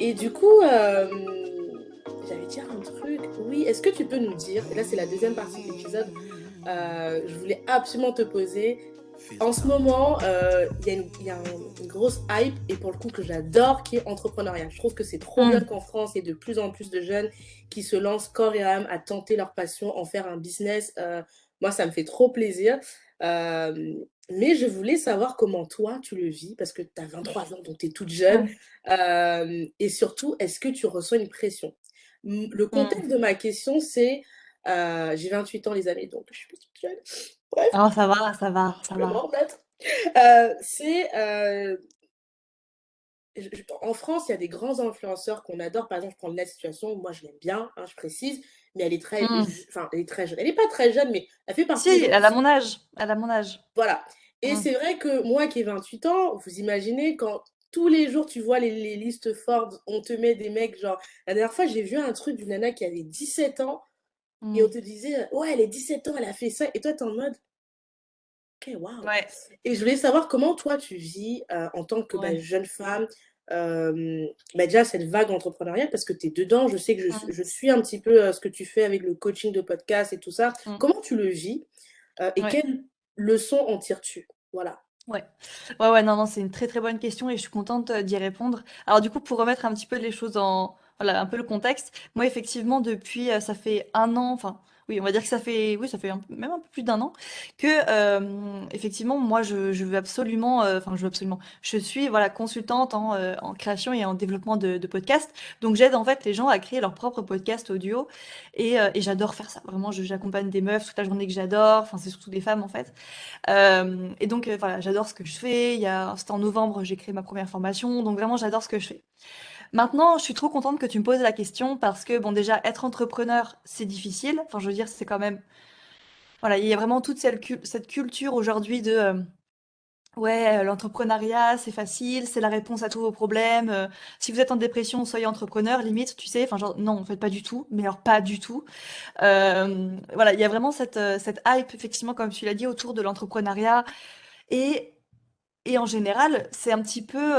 Et du coup, j'allais dire un truc. Oui, est-ce que tu peux nous dire, et là c'est la deuxième partie de l'épisode, je voulais absolument te poser. En ce moment, il y a une grosse hype, et pour le coup que j'adore, qui est entrepreneuriat. Je trouve que c'est trop bien Hmm. qu'en France, il y ait de plus en plus de jeunes qui se lancent corps et âme à tenter leur passion, en faire un business. Moi, ça me fait trop plaisir. Euh, mais je voulais savoir comment toi, tu le vis, parce que tu as 23 ans, donc tu es toute jeune. Ouais. Et surtout, est-ce que tu reçois une pression? Le Hmm. contexte de ma question, c'est, j'ai 28 ans, les amis, donc je suis pas toute jeune. Bref, Oh, ça va, ça va, ça je vais m'en va. remettre. C'est en France, il y a des grands influenceurs qu'on adore. Par exemple, je prends la situation, moi je l'aime bien, hein, je précise, mais elle est très, Hmm. enfin, elle est très jeune. Elle n'est pas très jeune, mais elle fait Si, partie des gens elle qui a sont. mon âge. Elle a mon âge. Voilà. Et Hmm. c'est vrai que moi qui ai 28 ans, vous imaginez, quand tous les jours tu vois les listes Forbes, on te met des mecs genre. La dernière fois, j'ai vu un truc d'une nana qui avait 17 ans et Hmm. on te disait, ouais, elle est 17 ans, elle a fait ça. Et toi, t'es en mode, ok, waouh. Ouais, Et je voulais savoir comment toi tu vis en tant que ouais. jeune femme, déjà cette vague entrepreneuriale, parce que tu es dedans, je sais que Hmm. je suis un petit peu ce que tu fais avec le coaching de podcast et tout ça. Hmm. Comment tu le vis et Ouais, quelles leçons en tires-tu? Voilà. ouais. Ouais, ouais, non, non, c'est une très très bonne question et je suis contente d'y répondre. Alors du coup, pour remettre un petit peu les choses en... Voilà, un peu le contexte. Moi, effectivement, depuis, ça fait un an, enfin, oui, on va dire que ça fait, oui, ça fait même un peu plus d'un an, que, effectivement, moi, je veux absolument, enfin, je veux absolument, je suis, voilà, consultante en création et en développement de podcasts. Donc, j'aide en fait les gens à créer leur propre podcast audio et j'adore faire ça. Vraiment, j'accompagne des meufs toute la journée que j'adore. Enfin, c'est surtout des femmes en fait. Et donc, voilà, j'adore ce que je fais. C'était en novembre, j'ai créé ma première formation. Donc, vraiment, j'adore ce que je fais. Maintenant, je suis trop contente que tu me poses la question parce que, bon, déjà, être entrepreneur, c'est difficile. Enfin, je veux dire, c'est quand même. Voilà, il y a vraiment toute cette culture aujourd'hui de. Ouais, l'entrepreneuriat, c'est facile, c'est la réponse à tous vos problèmes. Si vous êtes en dépression, soyez entrepreneur, limite, tu sais. Enfin, genre, non, en fait, pas du tout. Mais alors, pas du tout. Voilà, il y a vraiment cette hype, effectivement, comme tu l'as dit, autour de l'entrepreneuriat. Et Et en général, c'est un petit peu,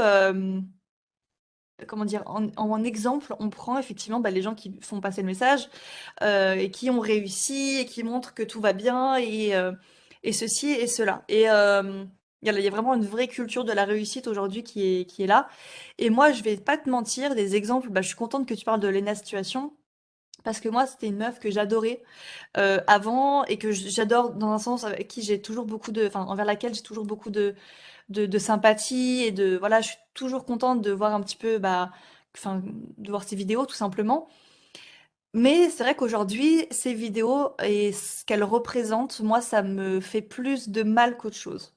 comment dire, en exemple, on prend effectivement bah, les gens qui font passer le message et qui ont réussi et qui montrent que tout va bien et ceci et cela. Il y a vraiment une vraie culture de la réussite aujourd'hui qui est là. Et moi, je vais pas te mentir, des exemples, bah, je suis contente que tu parles de Lena Situation. Parce que moi, c'était une meuf que j'adorais avant et que j'adore dans un sens avec qui j'ai toujours beaucoup de, enfin, envers laquelle j'ai toujours beaucoup de sympathie et de voilà, je suis toujours contente de voir un petit peu bah enfin de voir ces vidéos tout simplement. Mais c'est vrai qu'aujourd'hui, ces vidéos et ce qu'elles représentent, moi ça me fait plus de mal qu'autre chose.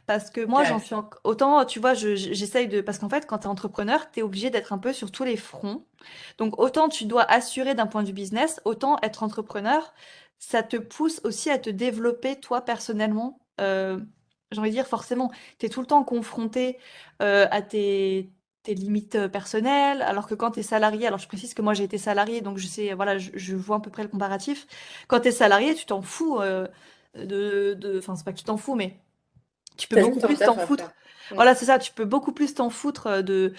Parce que moi j'en Ok. suis autant tu vois, j'essaye de parce qu'en fait quand tu es entrepreneur, tu es obligé d'être un peu sur tous les fronts. Donc autant tu dois assurer d'un point de vue business, autant être entrepreneur, ça te pousse aussi à te développer toi personnellement. J'ai envie de dire forcément, tu es tout le temps confronté à tes limites personnelles, alors que quand tu es salarié, alors je précise que moi j'ai été salarié, donc je sais, voilà, je vois à peu près le comparatif. Quand tu es salarié, tu t'en fous enfin c'est pas que tu t'en fous, mais tu peux T'as beaucoup juste un plus taf t'en à faire. foutre. Mm. Voilà, c'est ça, tu peux beaucoup plus t'en foutre de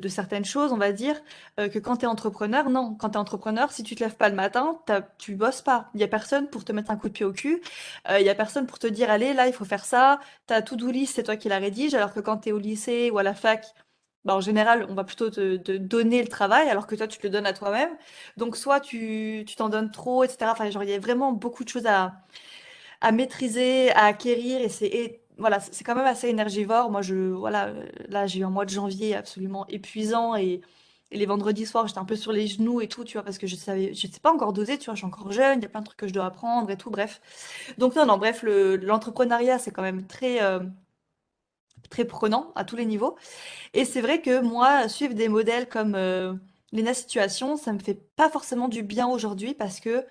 certaines choses, on va dire, que quand tu es entrepreneur. Non, quand tu es entrepreneur, si tu te lèves pas le matin, tu bosses pas. Il y a personne pour te mettre un coup de pied au cul. Il y a personne pour te dire, allez, là, il faut faire ça. Ta to-do list, c'est toi qui la rédige, alors que quand tu es au lycée ou à la fac, bah, en général, on va plutôt te donner le travail, alors que toi, tu te le donnes à toi-même. Donc, soit tu t'en donnes trop, etc. Enfin, genre, il y a vraiment beaucoup de choses à maîtriser, à acquérir et voilà, c'est quand même assez énergivore. Moi, voilà, là, j'ai eu un mois de janvier absolument épuisant et les vendredis soirs, j'étais un peu sur les genoux et tout, tu vois, parce que je sais pas encore doser, tu vois, je suis encore jeune, il y a plein de trucs que je dois apprendre et tout, bref. Donc, non, non, bref, l'entrepreneuriat, c'est quand même très prenant à tous les niveaux. Et c'est vrai que moi, suivre des modèles comme Lena Situation, ça me fait pas forcément du bien aujourd'hui parce que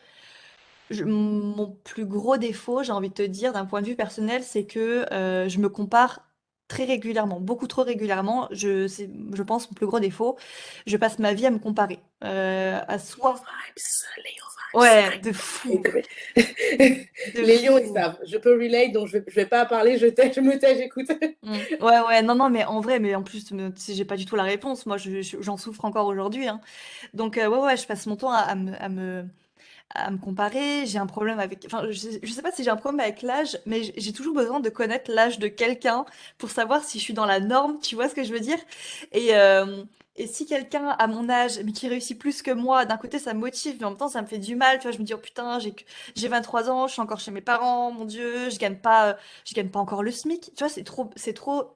mon plus gros défaut, j'ai envie de te dire, d'un point de vue personnel, c'est que je me compare très régulièrement, beaucoup trop régulièrement. C'est, je pense, mon plus gros défaut. Je passe ma vie à me comparer. À Léo soi. vibes, Léo vibes. Ouais, de I fou. agree. De Les lions, ils fou. savent. Je peux relate, donc je vais pas parler, je me tais, j'écoute. Ouais, ouais, non, non, mais en vrai, mais en plus, tu sais, j'ai pas du tout la réponse. Moi, j'en souffre encore aujourd'hui, hein. Donc, ouais, ouais, je passe mon temps à me comparer. J'ai un problème avec. Enfin, je sais pas si j'ai un problème avec l'âge, mais j'ai toujours besoin de connaître l'âge de quelqu'un pour savoir si je suis dans la norme. Tu vois ce que je veux dire? Et, euh, et si quelqu'un à mon âge, mais qui réussit plus que moi, d'un côté, ça me motive, mais en même temps, ça me fait du mal. Tu vois, je me dis, oh putain, j'ai 23 ans, je suis encore chez mes parents, mon Dieu, je gagne pas encore le SMIC. Tu vois, c'est trop.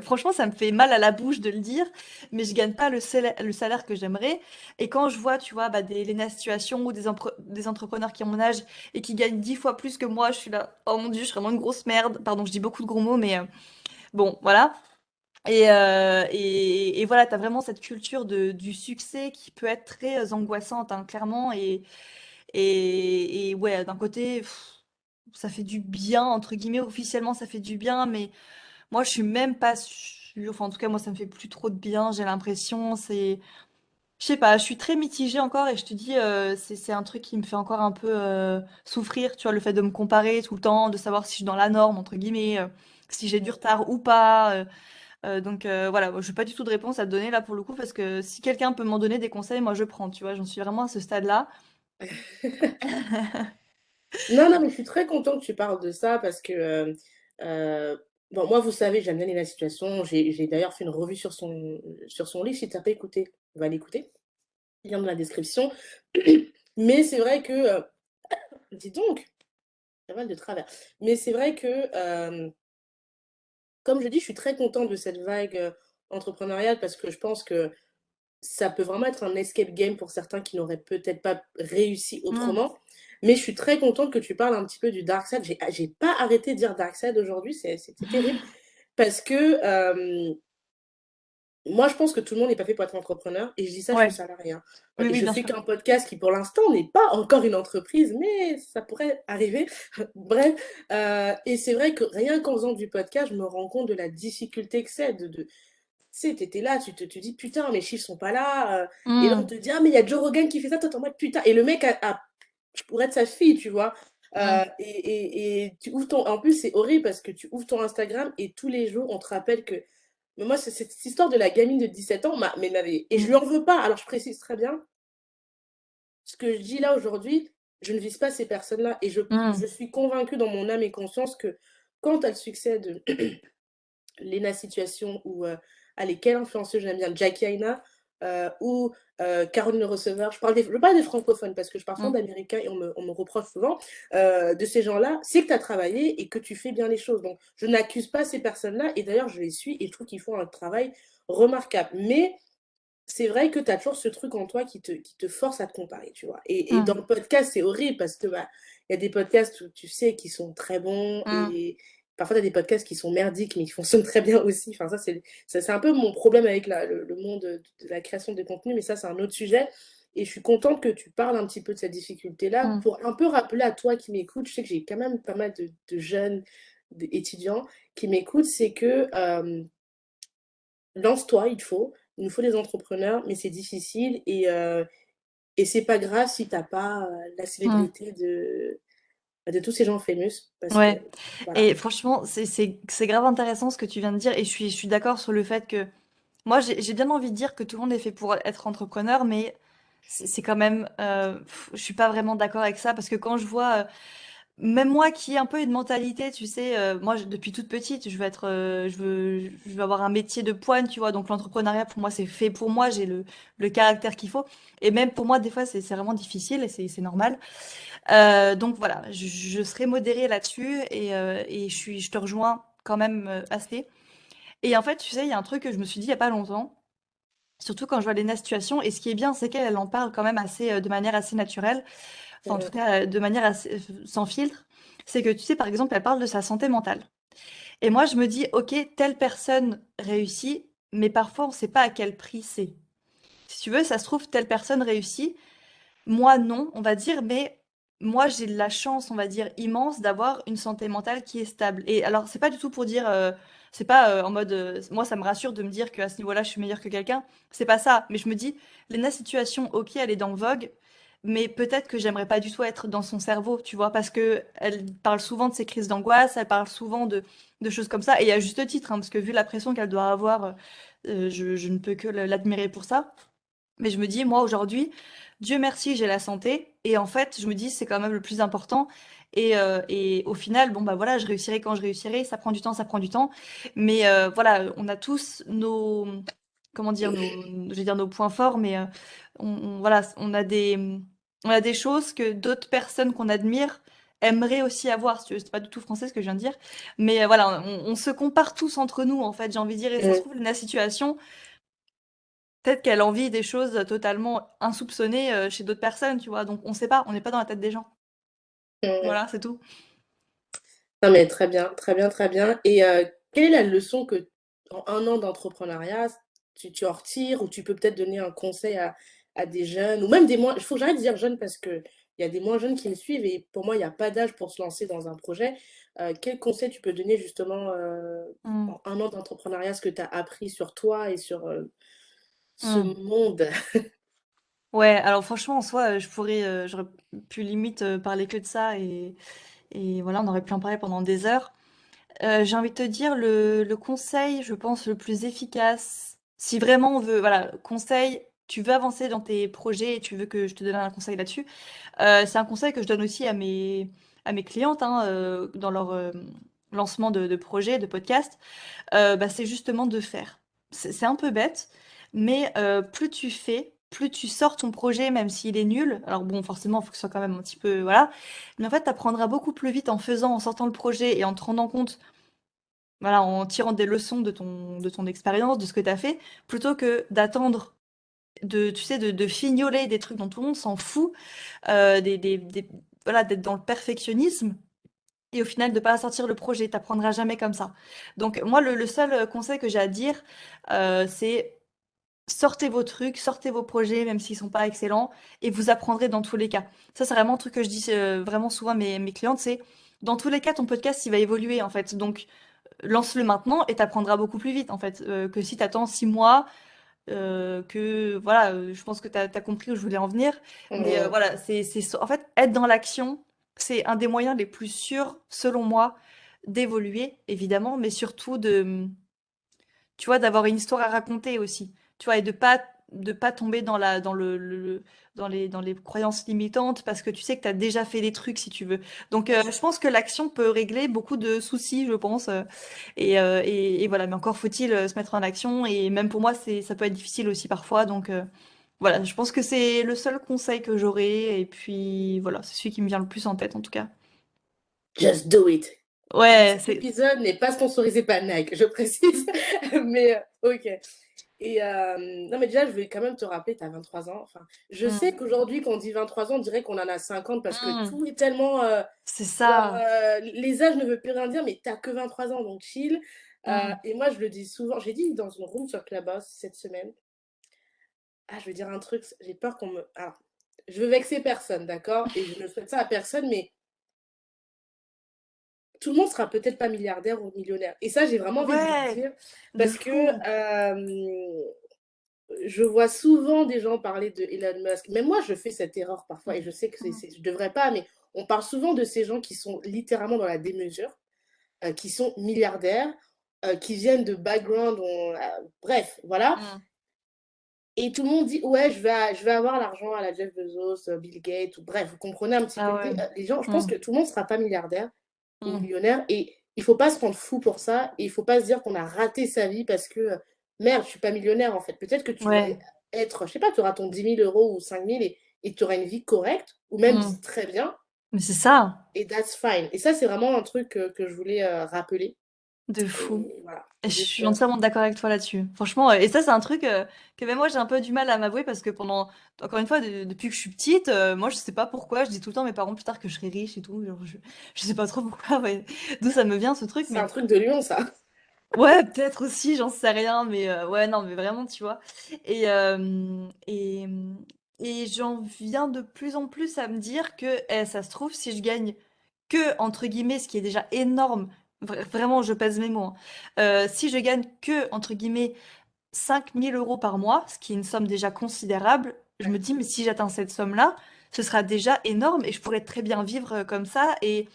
Franchement, ça me fait mal à la bouche de le dire, mais je gagne pas le salaire que j'aimerais. Et quand je vois, tu vois, bah, des Lena Situation ou des entrepreneurs qui ont mon âge et qui gagnent 10 fois plus que moi, je suis là, oh mon Dieu, je suis vraiment une grosse merde. Pardon, je dis beaucoup de gros mots, mais bon, voilà. Et voilà, tu as vraiment cette culture du succès qui peut être très angoissante, hein, clairement. Et ouais, d'un côté, ça fait du bien, entre guillemets, officiellement, ça fait du bien, mais. Moi, je suis même pas sûre. Enfin, en tout cas, moi, ça me fait plus trop de bien. J'ai l'impression, je sais pas. Je suis très mitigée encore et je te dis, c'est un truc qui me fait encore un peu souffrir. Tu vois, le fait de me comparer tout le temps, de savoir si je suis dans la norme entre guillemets, si j'ai du retard ou pas. Donc voilà, moi, je n'ai pas du tout de réponse à te donner là pour le coup parce que si quelqu'un peut m'en donner des conseils, moi je prends. Tu vois, j'en suis vraiment à ce stade-là. Non, non, mais je suis très contente que tu parles de ça parce que, euh, bon, moi, vous savez, j'aime bien la situation. J'ai d'ailleurs fait une revue sur son livre. Si tu n'as pas écouté, va l'écouter. Lien dans la description. Mais c'est vrai que, dis donc, pas mal de travers. Mais c'est vrai que, comme je dis, je suis très contente de cette vague entrepreneuriale parce que je pense que ça peut vraiment être un escape game pour certains qui n'auraient peut-être pas réussi Mm. autrement. Mais je suis très contente que tu parles un petit peu du dark side. J'ai pas arrêté de dire dark side aujourd'hui, c'était terrible. Parce que moi, je pense que tout le monde n'est pas fait pour être entrepreneur. Et je dis ça, je suis Ouais, salariée, hein. oui, Et oui, je bien fais sûr. qu'un podcast qui, pour l'instant, n'est pas encore une entreprise, mais ça pourrait arriver. Bref, et c'est vrai que rien qu'en faisant du podcast, je me rends compte de la difficulté que c'est tu sais, t'étais là, tu dis putain, mes chiffres sont pas là. Et là, on Mm, te dit, ah, mais il y a Joe Rogan qui fait ça, toi, t'es en mode putain. Et le mec je pourrais être sa fille, tu vois. mm, Et tu ouvres ton. En plus, c'est horrible parce que tu ouvres ton Instagram et tous les jours, on te rappelle que. Mais moi, c'est cette histoire de la gamine de 17 ans, et je mm, lui en veux pas. Alors, je précise très bien, ce que je dis là aujourd'hui, je ne vise pas ces personnes-là. Et je mm, suis convaincue dans mon âme et conscience que quand elles succèdent Lena Situation ou allez, quelle influenceuse j'aime bien, Jackie Aina ou Caroline Le Receveur. Je parle des francophones parce que je parle souvent mm, d'américains et on me reproche souvent de ces gens-là. C'est que tu as travaillé et que tu fais bien les choses. Donc, je n'accuse pas ces personnes-là et d'ailleurs, je les suis et je trouve qu'ils font un travail remarquable. Mais c'est vrai que tu as toujours ce truc en toi qui te force à te comparer, tu vois. Et dans mm, le podcast, c'est horrible parce que bah, il y a des podcasts où tu sais qui sont très bons mm, et parfois tu as des podcasts qui sont merdiques mais qui fonctionnent très bien aussi. Enfin, c'est un peu mon problème avec le monde de la création de contenu, mais ça, c'est un autre sujet. Et je suis contente que tu parles un petit peu de cette difficulté-là mm, pour un peu rappeler à toi qui m'écoute. Je sais que j'ai quand même pas mal de jeunes étudiants qui m'écoutent, c'est que lance-toi, il nous faut des entrepreneurs, mais c'est difficile et c'est pas grave si t'as pas la mm. célébrité de tous ces gens fameux parce que Ouais. voilà. Et franchement, c'est grave intéressant ce que tu viens de dire. Et je suis d'accord sur le fait que moi, j'ai bien envie de dire que tout le monde est fait pour être entrepreneur, mais c'est quand même, je suis pas vraiment d'accord avec ça parce que quand je vois, même moi qui ai un peu une mentalité, tu sais, moi depuis toute petite, je veux être, je veux avoir un métier de poigne, tu vois. Donc l'entrepreneuriat pour moi c'est fait pour moi, j'ai le caractère qu'il faut. Et même pour moi des fois c'est vraiment difficile et c'est normal. Donc voilà, je serai modérée là-dessus et je te rejoins quand même assez. Et en fait, tu sais, il y a un truc que je me suis dit il y a pas longtemps, surtout quand je vois Lena Situation. Et ce qui est bien, c'est qu'elle en parle quand même assez, de manière assez naturelle, enfin en tout Euh, cas de manière assez, sans filtre. C'est que tu sais, par exemple, elle parle de sa santé mentale. Et moi, je me dis, ok, telle personne réussit, mais parfois on ne sait pas à quel prix c'est. Si tu veux, ça se trouve, telle personne réussit, moi non, on va dire, mais moi j'ai de la chance, on va dire, immense d'avoir une santé mentale qui est stable. Et alors, c'est pas du tout pour dire, C'est pas en mode, moi ça me rassure de me dire qu'à ce niveau-là je suis meilleure que quelqu'un. C'est pas ça. Mais je me dis, Lena Situation, ok, elle est dans Vogue, mais peut-être que j'aimerais pas du tout être dans son cerveau, tu vois, parce que elle parle souvent de ses crises d'angoisse, elle parle souvent de choses comme ça, et à juste titre, hein, parce que vu la pression qu'elle doit avoir, je ne peux que l'admirer pour ça. Mais je me dis, moi aujourd'hui, Dieu merci, j'ai la santé. Et en fait, je me dis, c'est quand même le plus important. Et au final, bon, bah voilà, je réussirai quand je réussirai. Ça prend du temps, ça prend du temps. Mais voilà, on a tous nos, comment dire, je vais dire nos points forts, mais voilà, on a des choses que d'autres personnes qu'on admire aimeraient aussi avoir. Si tu veux, c'est pas du tout français ce que je viens de dire. Mais voilà, on se compare tous entre nous, en fait, j'ai envie de dire. Et ça se Mm, trouve, la situation. Peut-être qu'elle envie des choses totalement insoupçonnées chez d'autres personnes, tu vois. Donc on sait pas, on n'est pas dans la tête des gens. mm. Voilà, c'est tout. Non, mais très bien, très bien, très bien. Et quelle est la leçon que, en un an d'entrepreneuriat, tu en retires, ou tu peux peut-être donner un conseil à des jeunes, ou même des moins. Il faut que j'arrête de dire jeunes parce que il y a des moins jeunes qui me suivent et pour moi, il n'y a pas d'âge pour se lancer dans un projet. Quel conseil tu peux donner justement Mm. en un an d'entrepreneuriat, ce que tu as appris sur toi et sur ce Mm. monde? Ouais, alors franchement, en soi, j'aurais pu limite parler que de ça et voilà, on aurait pu en parler pendant des heures. J'ai envie de te dire le conseil, je pense, le plus efficace, si vraiment on veut, voilà, conseil, tu veux avancer dans tes projets et tu veux que je te donne un conseil là-dessus, c'est un conseil que je donne aussi à mes clientes hein, dans leur lancement de projets, de podcasts. Bah, c'est justement de faire. C'est un peu bête, mais plus tu fais, plus tu sors ton projet, même s'il est nul. Alors bon, forcément, il faut que ce soit quand même un petit peu, voilà. Mais en fait, tu apprendras beaucoup plus vite en faisant, en sortant le projet et en te rendant compte, voilà, en tirant des leçons de ton expérience, de ce que tu as fait, plutôt que d'attendre tu sais, de fignoler des trucs dont tout le monde s'en fout, voilà, d'être dans le perfectionnisme et au final de pas sortir le projet. T'apprendras jamais comme ça. Donc moi, le seul conseil que j'ai à dire, c'est sortez vos trucs, sortez vos projets, même s'ils sont pas excellents, et vous apprendrez dans tous les cas. Ça, c'est vraiment un truc que je dis vraiment souvent à mes clientes, c'est dans tous les cas, ton podcast, il va évoluer en fait. Donc lance-le maintenant et t'apprendras beaucoup plus vite en fait que si t'attends 6 mois. Que voilà, je pense que t'as compris où je voulais en venir. Mais Mm, voilà, en fait être dans l'action, c'est un des moyens les plus sûrs, selon moi, d'évoluer, évidemment, mais surtout tu vois, d'avoir une histoire à raconter aussi. Tu vois, et de pas tomber dans dans les croyances limitantes parce que tu sais que tu as déjà fait des trucs si tu veux. Donc, je pense que l'action peut régler beaucoup de soucis, je pense. Et voilà, mais encore faut-il se mettre en action. Et même pour moi, ça peut être difficile aussi parfois. Donc, voilà, je pense que c'est le seul conseil que j'aurai. Et puis, voilà, c'est celui qui me vient le plus en tête en tout cas. just do it. Ouais, Cet c'est. épisode n'est pas sponsorisé par Nike, je précise. Mais ok. Et non, mais déjà, je vais quand même te rappeler, tu as 23 ans. Enfin, je sais Hmm. qu'aujourd'hui, quand on dit 23 ans, on dirait qu'on en a 50 parce que Hmm. tout est tellement. C'est Genre, ça. les âges ne veulent plus rien dire, mais t'as que 23 ans, donc chill. Hmm. Et moi, je le dis souvent. J'ai dit dans une room sur Clubhouse cette semaine. Ah, je vais dire un truc, j'ai peur qu'on me. Alors, je veux vexer personne, d'accord? Et je ne souhaite ça à personne, mais tout le monde sera peut-être pas milliardaire ou millionnaire. Et ça, j'ai vraiment envie de le Ouais, dire de parce que fou. je vois souvent des gens parler de Elon Musk. Même moi, je fais cette erreur parfois et Mm. je sais que Mm. je devrais pas, mais on parle souvent de ces gens qui sont littéralement dans la démesure, qui sont milliardaires, qui viennent de background, bref, voilà. Mm. Et tout le monde dit, ouais, je vais avoir l'argent à la Jeff Bezos, Bill Gates, ou bref, vous comprenez un petit peu Ah ouais. l'idée. Les gens, je pense Mm. que tout le monde ne sera pas milliardaire ou Mm. millionnaire et il faut pas se rendre fou pour ça et il faut pas se dire qu'on a raté sa vie parce que merde, je suis pas millionnaire en fait. Peut-être que tu vas Ouais. être, je sais pas, tu auras ton 10 000 € ou 5 000 et tu auras une vie correcte ou même Mm. très bien Mais c'est ça, et that's fine. Et ça, c'est vraiment un truc que je voulais rappeler. de fou. Et voilà, Et je juste. suis entièrement d'accord avec toi là-dessus. Franchement, et ça, c'est un truc que même moi, j'ai un peu du mal à m'avouer parce que encore une fois, depuis que je suis petite, moi, je sais pas pourquoi, je dis tout le temps à mes parents plus tard que je serai riche et tout. Genre, je sais pas trop pourquoi, ouais, d'où ça me vient ce truc, C'est un mais truc de lion, ça. ouais, peut-être aussi, j'en sais rien, mais ouais, non, mais vraiment, tu vois. Et, euh, et, et j'en viens de plus en plus à me dire que, ça se trouve, si je gagne que, entre guillemets, ce qui est déjà énorme, Vraiment, je pèse mes mots, hein. Si je gagne que, entre guillemets, 5 000 € par mois, ce qui est une somme déjà considérable, je me dis, mais si j'atteins cette somme-là, ce sera déjà énorme et je pourrais très bien vivre comme ça. Et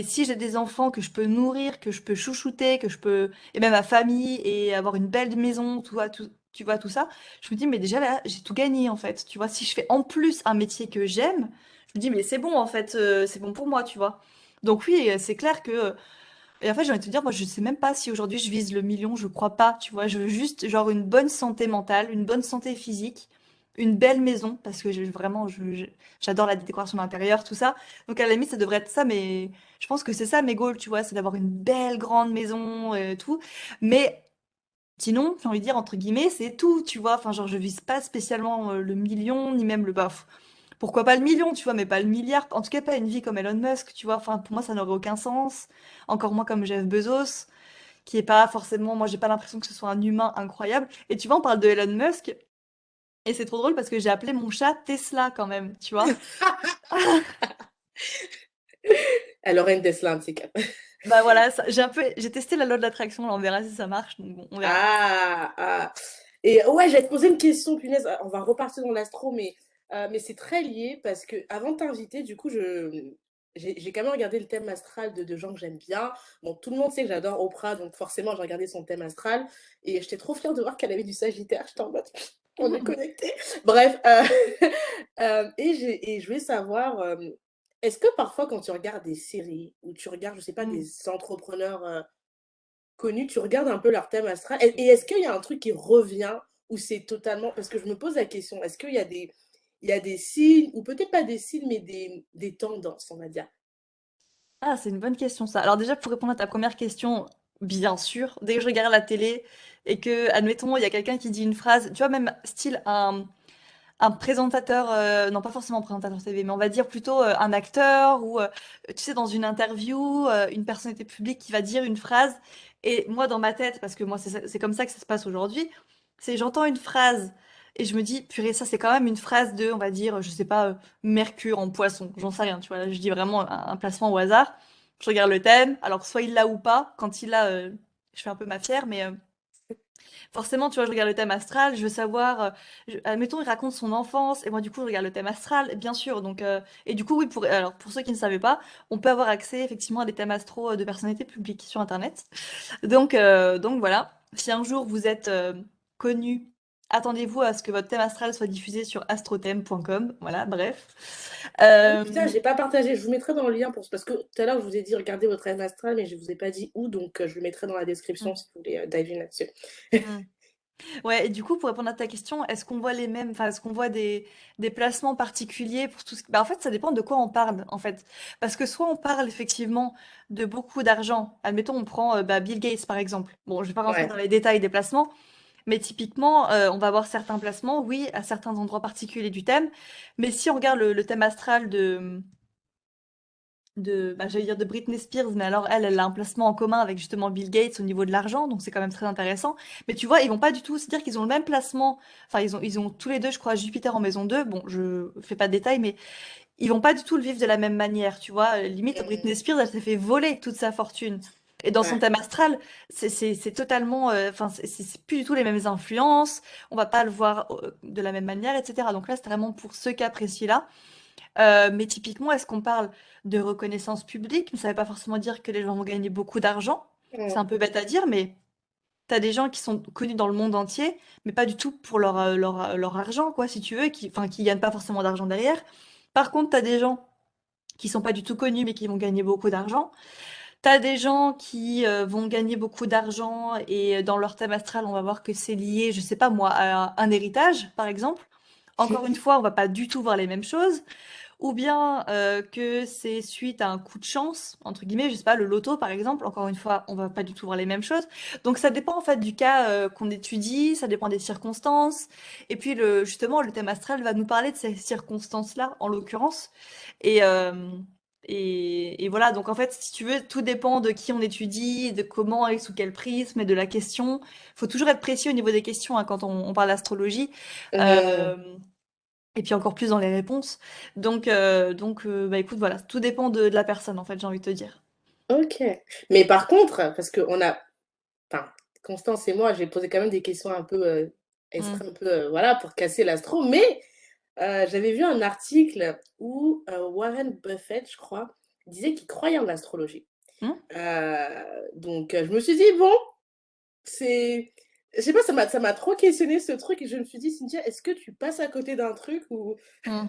si j'ai des enfants que je peux nourrir, que je peux chouchouter, que je peux, et même ma famille, et avoir une belle maison, tu vois, tout ça, je me dis, mais déjà là, j'ai tout gagné en fait. Tu vois, si je fais en plus un métier que j'aime, je me dis, mais c'est bon en fait, c'est bon pour moi, tu vois. Donc oui, c'est clair que et en fait, j'ai envie de te dire, moi, je sais même pas si aujourd'hui je vise le million, je crois pas, tu vois. Je veux juste, genre, une bonne santé mentale, une bonne santé physique, une belle maison, parce que vraiment, j'adore la décoration d'intérieur, tout ça. Donc, à la limite, ça devrait être ça, mais je pense que c'est ça mes goals, tu vois, c'est d'avoir une belle grande maison, tout. Mais sinon, j'ai envie de dire, entre guillemets, c'est tout, tu vois. Enfin, genre, je vise pas spécialement le million, ni même le baf. Pourquoi pas le million, tu vois, mais pas le milliard. En tout cas, pas une vie comme Elon Musk, tu vois. Enfin, pour moi, ça n'aurait aucun sens. Encore moins comme Jeff Bezos, qui est pas forcément. Moi, j'ai pas l'impression que ce soit un humain incroyable. Et tu vois, on parle de Elon Musk, et c'est trop drôle parce que j'ai appelé mon chat Tesla quand même, tu vois. Elle aurait une Tesla, un de ces quatre. Bah voilà, j'ai testé la loi de l'attraction, là, on verra si ça marche, donc bon, on verra. Ah, ah. Et ouais, j'allais te poser une question, punaise. On va repartir dans l'astro, mais c'est très lié parce que avant de t'inviter, du coup, j'ai quand même regardé le thème astral de gens que j'aime bien. Bon, tout le monde sait que j'adore Oprah, donc forcément, j'ai regardé son thème astral. Et j'étais trop fière de voir qu'elle avait du Sagittaire. J'étais en mode, on est connectés. Bref, et je voulais savoir, est-ce que parfois, quand tu regardes des séries ou tu regardes, je sais pas, Mm. des entrepreneurs connus, tu regardes un peu leur thème astral. Et est-ce qu'il y a un truc qui revient ou c'est totalement. Parce que je me pose la question, est-ce qu'il y a il y a des signes, ou peut-être pas des signes, mais des tendances, on va dire. Ah, c'est une bonne question ça. Alors déjà, pour répondre à ta première question, bien sûr, dès que je regarde la télé et que, admettons, il y a quelqu'un qui dit une phrase, tu vois, même style un présentateur, non pas forcément présentateur TV, mais on va dire plutôt un acteur ou, tu sais, dans une interview, une personnalité publique qui va dire une phrase. Et moi, dans ma tête, parce que moi, c'est comme ça que ça se passe aujourd'hui, c'est j'entends une phrase et je me dis, purée, ça, c'est quand même une phrase de, on va dire, je sais pas, Mercure en poisson, j'en sais rien, tu vois. Là, je dis vraiment un placement au hasard. Je regarde le thème, alors soit il l'a ou pas. Quand il l'a, je fais un peu ma fière, mais. Forcément, tu vois, je regarde le thème astral, je veux savoir, admettons, il raconte son enfance, et moi, du coup, je regarde le thème astral, bien sûr. Donc, et du coup, oui, alors, pour ceux qui ne savaient pas, on peut avoir accès effectivement à des thèmes astro de personnalités publiques sur Internet. Donc voilà. Si un jour vous êtes connu, attendez-vous à ce que votre thème astral soit diffusé sur astrothème.com. Voilà, bref. Ah oui, putain, Euh, j'ai pas partagé. Je vous mettrai dans le lien parce que tout à l'heure, je vous ai dit regardez votre thème astral, mais je vous ai pas dit où, donc je le mettrai dans la description hmm, si vous voulez dive in là-dessus. hmm. Ouais, et du coup, pour répondre à ta question, est-ce qu'on voit les mêmes, enfin, est-ce qu'on voit des placements particuliers pour tout ce Bah, en fait, ça dépend de quoi on parle, en fait. Parce que soit on parle effectivement de beaucoup d'argent. Admettons, on prend bah, Bill Gates, par exemple. Bon, je vais pas rentrer Ouais. dans les détails des placements, mais typiquement, on va avoir certains placements, oui, à certains endroits particuliers du thème. Mais si on regarde le thème astral bah, j'allais dire de Britney Spears, mais alors elle a un placement en commun avec justement Bill Gates au niveau de l'argent, donc c'est quand même très intéressant. Mais tu vois, ils vont pas du tout se dire qu'ils ont le même placement. Enfin, ils ont tous les deux, je crois, Jupiter en maison 2. Bon, je fais pas de détails, mais ils vont pas du tout le vivre de la même manière, tu vois. Limite, Britney Spears, elle s'est fait voler toute sa fortune. Et dans son Ouais. thème astral, c'est totalement, enfin, c'est plus du tout les mêmes influences. On va pas le voir de la même manière, etc. Donc là, c'est vraiment pour ce cas précis-là. Mais typiquement, est-ce qu'on parle de reconnaissance publique? Mais ça ne veut pas forcément dire que les gens vont gagner beaucoup d'argent. C'est Mm. un peu bête à dire, mais tu as des gens qui sont connus dans le monde entier, mais pas du tout pour leur argent, quoi, si tu veux, enfin, qui gagnent pas forcément d'argent derrière. Par contre, tu as des gens qui sont pas du tout connus, mais qui vont gagner beaucoup d'argent. Tu as des gens qui vont gagner beaucoup d'argent et dans leur thème astral, on va voir que c'est lié, je sais pas moi, à un héritage, par exemple. Encore une fois, on va pas du tout voir les mêmes choses. Ou bien que c'est suite à un coup de chance, entre guillemets, je sais pas, le loto par exemple, encore une fois, on va pas du tout voir les mêmes choses. Donc ça dépend en fait du cas qu'on étudie, ça dépend des circonstances. Et puis justement, le thème astral va nous parler de ces circonstances-là, en l'occurrence. Et, euh, et voilà, donc en fait, si tu veux, tout dépend de qui on étudie, de comment et sous quel prisme et de la question. Il faut toujours être précis au niveau des questions hein, quand on parle d'astrologie. Mm. Euh, et puis encore plus dans les réponses. Donc, bah écoute, voilà, tout dépend de la personne, en fait, j'ai envie de te dire. OK. Mais par contre, parce qu'on a enfin, Constance et moi, j'ai posé quand même des questions un peu, Mmh. un peu, voilà, pour casser l'astro, mais j'avais vu un article où, Warren Buffett, je crois, disait qu'il croyait en l'astrologie. Mmh. Donc je me suis dit: «Bon, c'est» je sais pas, ça m'a trop questionné ce truc et je me suis dit: «Cynthia, est-ce que tu passes à côté d'un truc ou?» Mmh.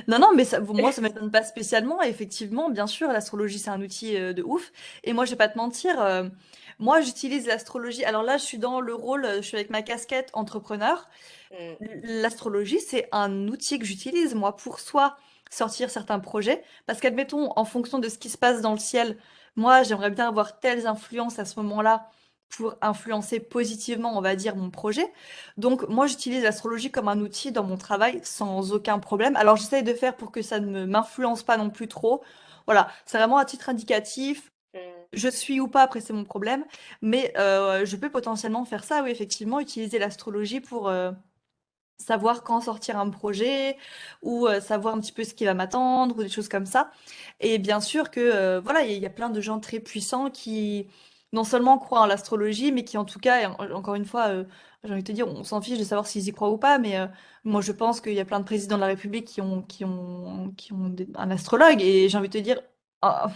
Non, non, mais ça, moi, ça m'étonne pas spécialement. Effectivement, bien sûr, l'astrologie, c'est un outil de ouf. Et moi, je vais pas te mentir, moi, j'utilise l'astrologie. Alors là, je suis dans le rôle, je suis avec ma casquette entrepreneur. Mmh, L'astrologie, c'est un outil que j'utilise, moi, pour soit sortir certains projets, parce qu'admettons, en fonction de ce qui se passe dans le ciel, moi, j'aimerais bien avoir telles influences à ce moment-là pour influencer positivement, on va dire, mon projet. Donc, moi, j'utilise l'astrologie comme un outil dans mon travail sans aucun problème. Alors, j'essaye de faire pour que ça ne m'influence pas non plus trop. Voilà, c'est vraiment à titre indicatif. mmh. Je suis ou pas, après, c'est mon problème. Mais je peux potentiellement faire ça, oui, effectivement, utiliser l'astrologie pour savoir quand sortir un projet ou savoir un petit peu ce qui va m'attendre ou des choses comme ça. Et bien sûr que voilà, il y a plein de gens très puissants qui non seulement croient en l'astrologie, mais qui en tout cas, et encore une fois, j'ai envie de te dire, on s'en fiche de savoir s'ils y croient ou pas, mais moi je pense qu'il y a plein de présidents de la République qui ont un astrologue et j'ai envie de te dire, ah,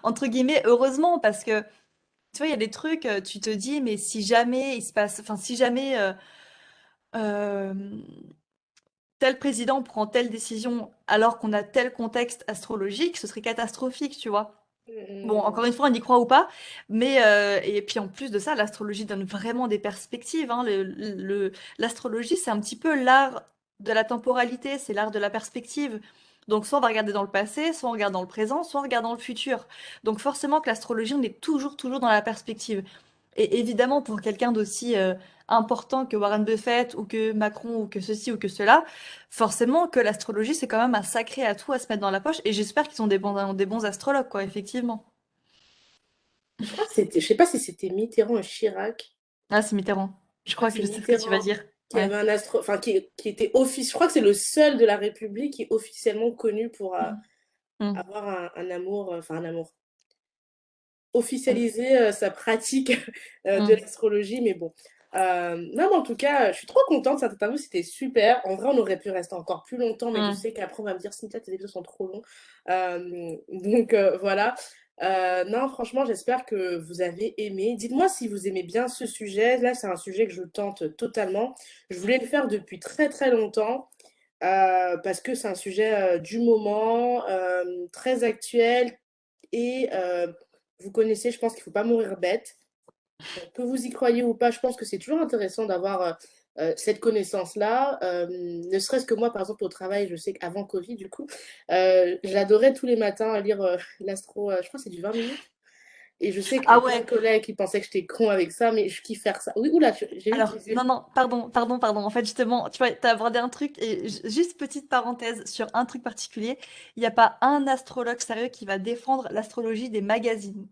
entre guillemets, heureusement, parce que tu vois, il y a des trucs, tu te dis, mais si jamais il se passe, enfin si jamais euh, tel président prend telle décision alors qu'on a tel contexte astrologique, ce serait catastrophique, tu vois. Bon, Mmh. encore une fois, on y croit ou pas, mais et puis en plus de ça, l'astrologie donne vraiment des perspectives, hein. L'astrologie, c'est un petit peu l'art de la temporalité, c'est l'art de la perspective. Donc soit on va regarder dans le passé, soit on regarde dans le présent, soit on regarde dans le futur. Donc forcément que l'astrologie, on est toujours dans la perspective. Et évidemment, pour quelqu'un d'aussi important que Warren Buffett ou que Macron ou que ceci ou que cela, forcément que l'astrologie, c'est quand même un sacré atout à se mettre dans la poche. Et j'espère qu'ils ont des bons astrologues, quoi, effectivement. Je crois que c'était je sais pas si c'était Mitterrand et Chirac. Ah, c'est Mitterrand. Je Je crois crois que que c'est je sais ce que tu vas Mitterrand dire. qui Ouais. avait un enfin qui était office je crois que c'est le seul de la République qui est officiellement connu pour, Mm. Mm. avoir un amour, enfin un amour, Mm. officialiser, sa pratique, de Mm. l'astrologie, mais bon. Non, mais en tout cas, je suis trop contente, cette interview, c'était super. En vrai, on aurait pu rester encore plus longtemps, mais je Mm. sais qu'après on va me dire: «Cynthia, tes épisodes sont trop longs». Donc voilà. Non, franchement, j'espère que vous avez aimé. Dites-moi si vous aimez bien ce sujet. Là, c'est un sujet que je tente totalement. Je voulais le faire depuis très, très longtemps, parce que c'est un sujet, du moment, très actuel et vous connaissez, je pense qu'il faut pas mourir bête. Donc que vous y croyez ou pas, je pense que c'est toujours intéressant d'avoir, cette connaissance-là. Ne serait-ce que moi, par exemple, au travail, je sais qu'avant covid, du coup, j'adorais tous les matins lire, l'astro, je crois que c'est du 20 minutes et je sais qu'il y Ah a plein ouais. de collègues qui pensaient que j'étais con avec ça, mais je kiffe faire ça. Oui, ouh là, j'ai vu tes Alors, yeux. non, non, pardon. En fait, justement, tu vois, t'as abordé un truc, et juste petite parenthèse sur un truc particulier, il n'y a pas un astrologue sérieux qui va défendre l'astrologie des magazines.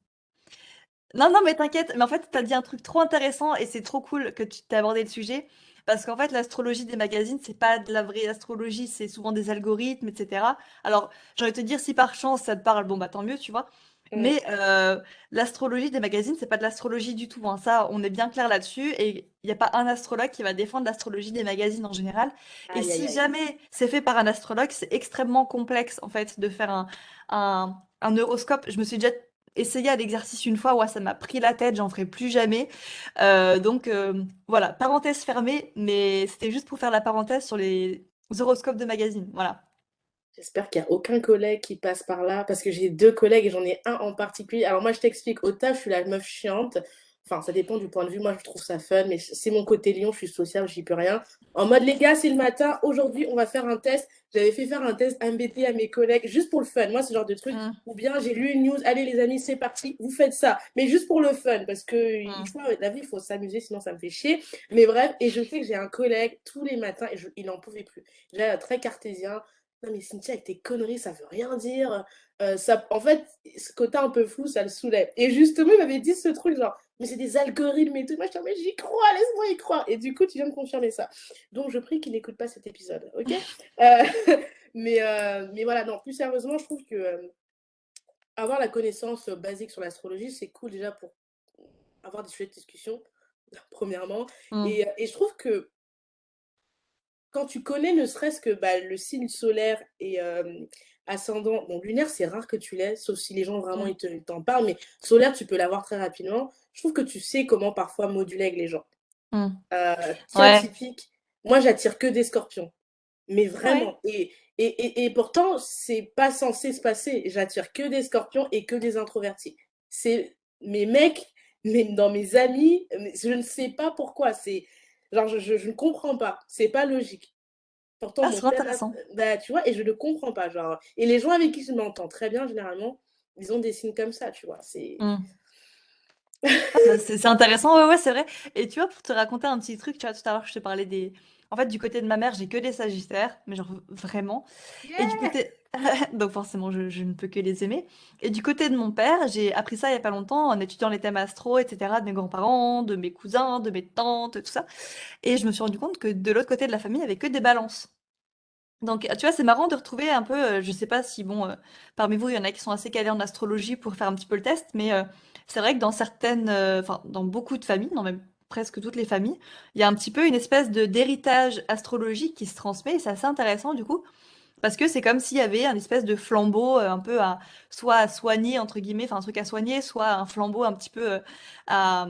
Non, non, mais t'inquiète, mais en fait, t'as dit un truc trop intéressant et c'est trop cool que tu t'aies abordé le sujet. Parce qu'en fait, l'astrologie des magazines, c'est pas de la vraie astrologie, c'est souvent des algorithmes, etc. Alors, j'ai envie de te dire, si par chance ça te parle, bon, bah tant mieux, tu vois. Mmh. Mais l'astrologie des magazines, c'est pas de l'astrologie du tout, hein. Ça, on est bien clair là-dessus. Et il n'y a pas un astrologue qui va défendre l'astrologie des magazines en général. Et Aïe, aïe, si aïe. jamais c'est fait par un astrologue, c'est extrêmement complexe, en fait, de faire un horoscope. Je me suis déjà essayé à l'exercice une fois, ouais, ça m'a pris la tête, j'en ferai plus jamais. Donc voilà, parenthèse fermée, mais c'était juste pour faire la parenthèse sur les horoscopes de magazine. Voilà. J'espère qu'il y a aucun collègue qui passe par là, parce que j'ai 2 collègues et j'en ai un en particulier. Alors moi, je t'explique, au taf, je suis la meuf chiante. Enfin, ça dépend du point de vue. Moi, je trouve ça fun, mais c'est mon côté lion, je suis sociable, j'y peux rien. En mode, les gars, c'est le matin, aujourd'hui, on va faire un test. J'avais fait faire un test MBT à mes collègues, juste pour le fun. Moi, c'est le genre de truc, Mm, ou bien j'ai lu une news, allez les amis, c'est parti, vous faites ça. Mais juste pour le fun, parce que il mm, faut, la vie, il faut s'amuser, sinon ça me fait chier. Mais bref, et je sais que j'ai un collègue tous les matins, et il n'en pouvait plus. Déjà, très cartésien. Non mais Cynthia, avec tes conneries, ça veut rien dire. Ça, en fait, ce côté un peu flou, ça le saoulait. Et justement, il m'avait dit ce truc genre, mais c'est des algorithmes et tout. Moi, je dis, mais j'y crois, laisse-moi y croire. Et du coup, tu viens de confirmer ça. Donc, je prie qu'il n'écoute pas cet épisode, ok? Euh, mais voilà, non, plus sérieusement, je trouve que avoir la connaissance basique sur l'astrologie, c'est cool déjà pour avoir des sujets de discussion, premièrement. Mmh. Et je trouve que quand tu connais ne serait-ce que bah, le signe solaire et ascendant, bon, lunaire, c'est rare que tu l'aies, sauf si les gens vraiment Mmh. ils t'en parlent, mais solaire, tu peux l'avoir très rapidement. Je trouve que tu sais comment parfois moduler avec les gens. Mmh. Tiens, Ouais. typique, moi j'attire que des scorpions. Mais Ouais. vraiment, et pourtant, c'est pas censé se passer. J'attire que des scorpions et que des introvertis. C'est mes mecs, mais dans mes amis, mais je ne sais pas pourquoi. C'est genre, je ne comprends pas. C'est pas logique. Pourtant, Ah, mon c'est thème, intéressant. bah, tu vois, et je ne comprends pas. Genre, et les gens avec qui je m'entends très bien, généralement, ils ont des signes comme ça, tu vois. C'est. Mmh. Ah bah, c'est intéressant, ouais, ouais, c'est vrai. Et tu vois, pour te raconter un petit truc, tu vois, tout à l'heure, je te parlais des en fait, du côté de ma mère, j'ai que des sagittaires, mais genre vraiment. Et du Yeah! côté donc forcément, je ne peux que les aimer. Et du côté de mon père, j'ai appris ça il y a pas longtemps en étudiant les thèmes astro, et cetera, de mes grands-parents, de mes cousins, de mes tantes, tout ça. Et je me suis rendu compte que de l'autre côté de la famille, il y avait que des balances. Donc, tu vois, c'est marrant de retrouver un peu, je sais pas si, bon, parmi vous, il y en a qui sont assez calés en astrologie pour faire un petit peu le test, mais c'est vrai que dans certaines, enfin, dans beaucoup de familles, dans même presque toutes les familles, il y a un petit peu une espèce de d'héritage astrologique qui se transmet, et c'est assez intéressant du coup, parce que c'est comme s'il y avait un espèce de flambeau un peu à, soit à soigner, entre guillemets, enfin un truc à soigner, soit un flambeau un petit peu à,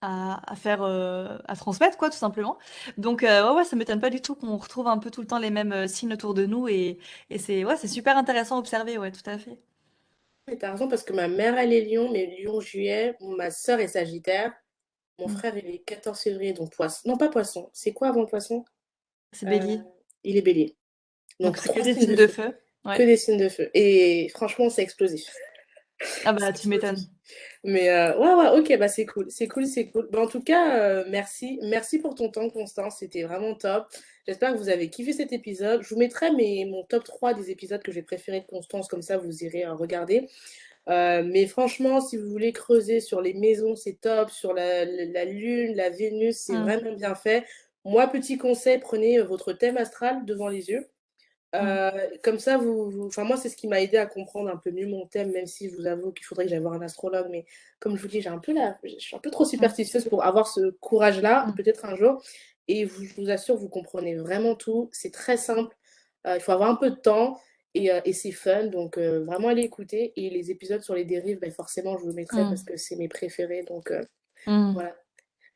à faire, à transmettre quoi, tout simplement. Donc ouais, ouais, ça m'étonne pas du tout qu'on retrouve un peu tout le temps les mêmes, signes autour de nous et c'est ouais, c'est super intéressant à observer, ouais, tout à fait. Mais t'as raison parce que ma mère, elle est Lion, mais Lion juillet, ma sœur est Sagittaire. Mon Mmh. frère, il est 14 février, donc poisson. Non, pas poisson. C'est quoi avant le poisson? C'est Euh, Bélier. il est bélier. Donc Donc, c'est que trois des signes signes de de feu. feu. Que Ouais. des signes de feu. Et franchement, c'est explosif. Ah C'est bah, tu explosif. m'étonnes. Mais ouais, ouais, ok, bah c'est cool. C'est cool, c'est cool. Bah, en tout cas, merci. Merci pour ton temps, Constance. C'était vraiment top. J'espère que vous avez kiffé cet épisode. Je vous mettrai mon top 3 des épisodes que j'ai préférés de Constance. Comme ça, vous irez regarder. Mais franchement, si vous voulez creuser sur les maisons, c'est top. Sur la Lune, la Vénus, c'est Mmh. vraiment bien fait. Moi, petit conseil, prenez votre thème astral devant les yeux. Mmh. Comme ça, enfin, moi, c'est ce qui m'a aidé à comprendre un peu mieux mon thème, même si je vous avoue qu'il faudrait que j'aille voir un astrologue. Mais comme je vous dis, je suis un peu trop Mmh. superstitieuse pour avoir ce courage-là, Mmh. peut-être un jour. Et je vous assure, vous comprenez vraiment tout. C'est très simple. Il faut avoir un peu de temps et c'est fun. Donc, vraiment, allez écouter. Et les épisodes sur les dérives, ben, forcément, je vous le mettrai Mmh. parce que c'est mes préférés. Donc, Mmh. voilà.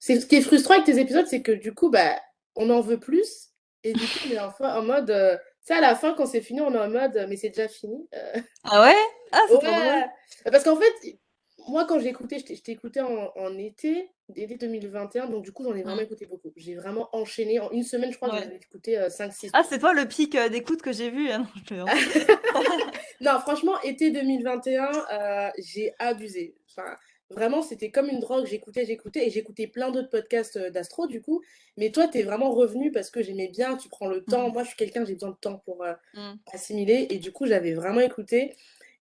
Ce qui est frustrant avec tes épisodes, c'est que du coup, bah, on en veut plus. Et du coup, on est enfin en mode. Tu sais, à la fin, quand c'est fini, on est en mode, mais c'est déjà fini. Ah ouais? Ah, c'est trop drôle. Ouais! Parce qu'en fait, moi, quand j'ai écouté, je t'ai écouté en été 2021, donc du coup, j'en ai vraiment Mmh. écouté beaucoup. J'ai vraiment enchaîné. En une semaine, je crois que j'en Ouais. avais écouté 5-6 Ah, quoi. c'est toi le pic, d'écoute que j'ai vu? Ah non, je plaisante. Non, franchement, été 2021, j'ai abusé. Enfin, vraiment, c'était comme une drogue. J'écoutais et j'écoutais plein d'autres podcasts d'astro, du coup. Mais toi, t'es vraiment revenu parce que j'aimais bien, tu prends le temps. Mmh. Moi, je suis quelqu'un, j'ai besoin de temps pour Mmh. assimiler. Et du coup, j'avais vraiment écouté.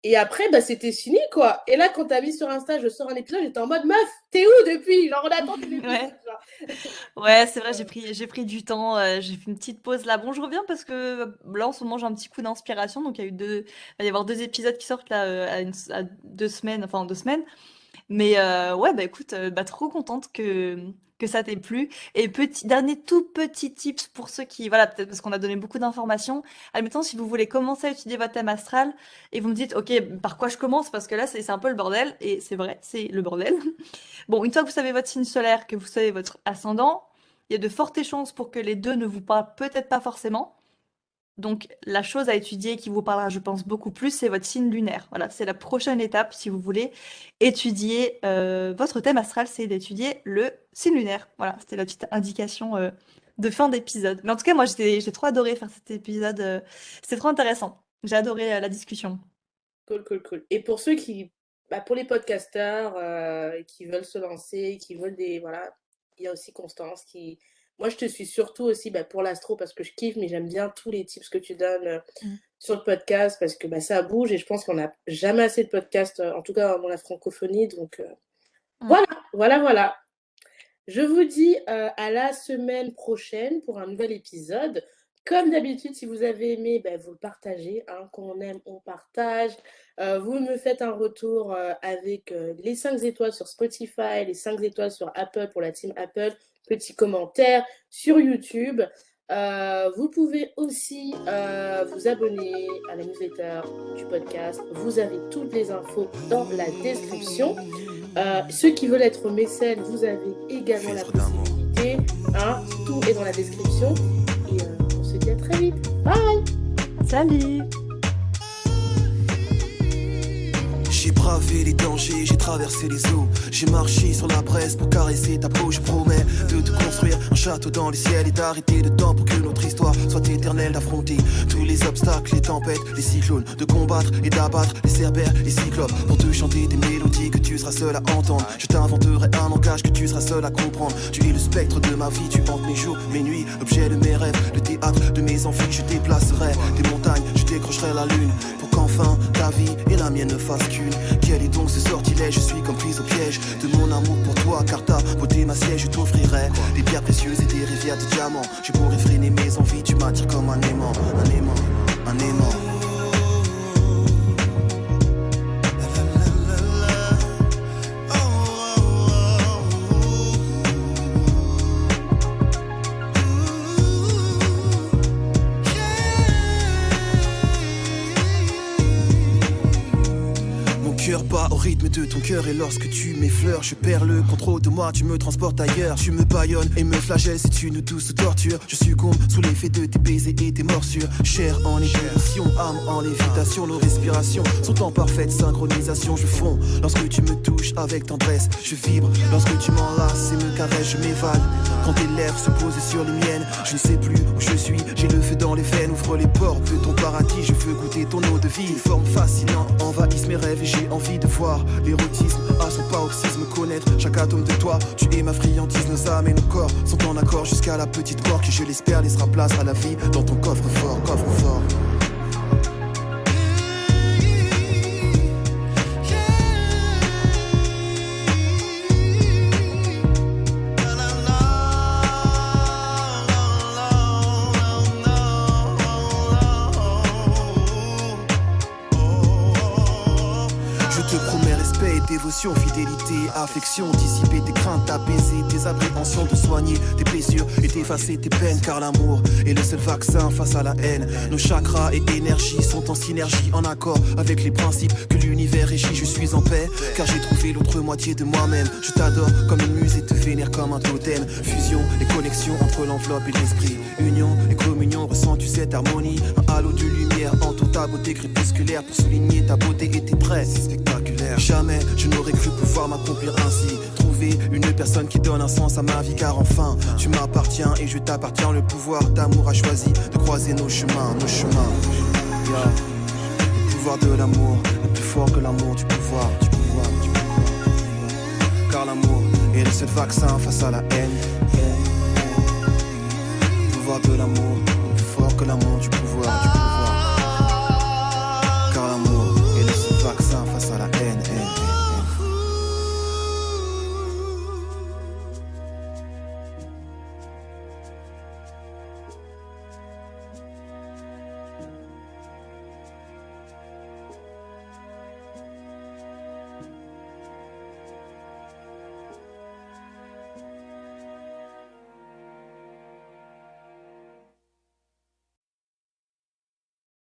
Et après, bah, c'était fini, quoi. Et là, quand t'as mis sur Insta, je sors un épisode, j'étais en mode, meuf, t'es où depuis? Genre, on attend tes épisodes, Ouais. genre. Ouais, c'est vrai, Euh, j'ai pris du temps, j'ai fait une petite pause là. Bon, je reviens parce que là, en ce moment, j'ai un petit coup d'inspiration. Donc, il y a eu deux, il va y avoir deux épisodes qui sortent là à 2 semaines, enfin en 2 semaines. Mais ouais, bah écoute, bah, trop contente que ça t'ait plu. Et petit dernier tout petit tips pour ceux qui, voilà, peut-être parce qu'on a donné beaucoup d'informations. Admettons, si vous voulez commencer à étudier votre thème astral et vous me dites, ok, par quoi je commence? Parce que là, c'est un peu le bordel. Et c'est vrai, c'est le bordel. Bon, une fois que vous savez votre signe solaire, que vous savez votre ascendant, il y a de fortes chances pour que les deux ne vous parlent peut-être pas forcément. Donc, la chose à étudier qui vous parlera, je pense, beaucoup plus, c'est votre signe lunaire. Voilà, c'est la prochaine étape si vous voulez étudier votre thème astral, c'est d'étudier le signe lunaire. Voilà, c'était la petite indication de fin d'épisode. Mais en tout cas, moi, j'ai trop adoré faire cet épisode. C'était trop intéressant. J'ai adoré la discussion. Cool, cool, cool. Et pour ceux bah, pour les podcasteurs qui veulent se lancer, qui veulent voilà, il y a aussi Constance moi je te suis surtout aussi bah, pour l'astro parce que je kiffe, mais j'aime bien tous les tips que tu donnes Mm. sur le podcast parce que bah, ça bouge et je pense qu'on n'a jamais assez de podcasts, en tout cas dans la francophonie, donc Mm. voilà, voilà, voilà. Je vous dis à la semaine prochaine pour un nouvel épisode. Comme d'habitude, si vous avez aimé, ben, vous le partagez, hein. Quand on aime, on partage. Vous me faites un retour avec les 5 étoiles sur Spotify, les 5 étoiles sur Apple pour la team Apple, petit commentaire sur YouTube. Vous pouvez aussi vous abonner à la newsletter du podcast. Vous avez toutes les infos dans la description. Ceux qui veulent être mécènes, vous avez également la possibilité. Hein, tout est dans la description. Et on se dit à très vite. Bye! Salut! J'ai bravé les dangers, j'ai traversé les eaux. J'ai marché sur la braise pour caresser ta peau. Je promets de te construire un château dans les ciels et d'arrêter le temps pour que notre histoire soit éternelle. D'affronter tous les obstacles, les tempêtes, les cyclones, de combattre et d'abattre les cerbères, les cyclopes. Pour te chanter des mélodies que tu seras seul à entendre. Je t'inventerai un langage que tu seras seul à comprendre. Tu es le spectre de ma vie, tu hantes mes jours, mes nuits, l'objet de mes rêves, le théâtre de mes envies. Je déplacerai des montagnes, je décrocherai la lune. Pour qu'enfin ta vie et la mienne ne fassent qu'une. Quel est donc ce sortilège? Je suis comme prise au piège de mon amour pour toi, car ta beauté ma siège. Je t'offrirai des pierres précieuses et des rivières de diamants. Je pourrais freiner mes envies, tu m'attires comme un aimant, un aimant, un aimant. Bat au rythme de ton cœur et lorsque tu m'effleures, je perds le contrôle de moi, tu me transportes ailleurs. Tu me bâillonnes et me flagelles, c'est une douce torture. Je succombe sous l'effet de tes baisers et tes morsures. Chair en ébullition, âme en lévitation. Nos respirations sont en parfaite synchronisation. Je fonds lorsque tu me touches avec tendresse. Je vibre lorsque tu m'enlaces et me caresses. Je m'évade quand tes lèvres se posent sur les miennes. Je ne sais plus où je suis, j'ai le feu dans les veines. Ouvre les portes de ton paradis, je veux goûter ton eau de vie. Une forme fascinante envahisse mes rêves et j'ai envie de voir l'érotisme à son paroxysme, connaître chaque atome de toi. Tu es ma friandise, nos âmes et nos corps sont en accord jusqu'à la petite mort qui, je l'espère, laissera place à la vie dans ton coffre-fort, coffre-fort. Dévotion, fidélité, affection, dissiper tes craintes, apaiser tes appréhensions, te soigner tes blessures et t'effacer tes peines, car l'amour est le seul vaccin face à la haine. Nos chakras et énergies sont en synergie, en accord avec les principes que l'univers régit. Je suis en paix, car j'ai trouvé l'autre moitié de moi-même. Je t'adore comme une muse et te vénère comme un totem. Fusion et connexion entre l'enveloppe et l'esprit. Union et communion, ressens-tu cette harmonie? Un halo de lumière entoure ta beauté crépusculaire pour souligner ta beauté et tes traits. C'est spectaculaire. Jamais je n'aurais cru pouvoir m'accomplir ainsi. Trouver une personne qui donne un sens à ma vie, car enfin tu m'appartiens et je t'appartiens. Le pouvoir d'amour a choisi de croiser nos chemins, nos chemins. Yeah. Le pouvoir de l'amour est plus fort que l'amour du pouvoir, du pouvoir, du pouvoir. Car l'amour est le seul vaccin face à la haine. Le pouvoir de l'amour est plus fort que l'amour du pouvoir.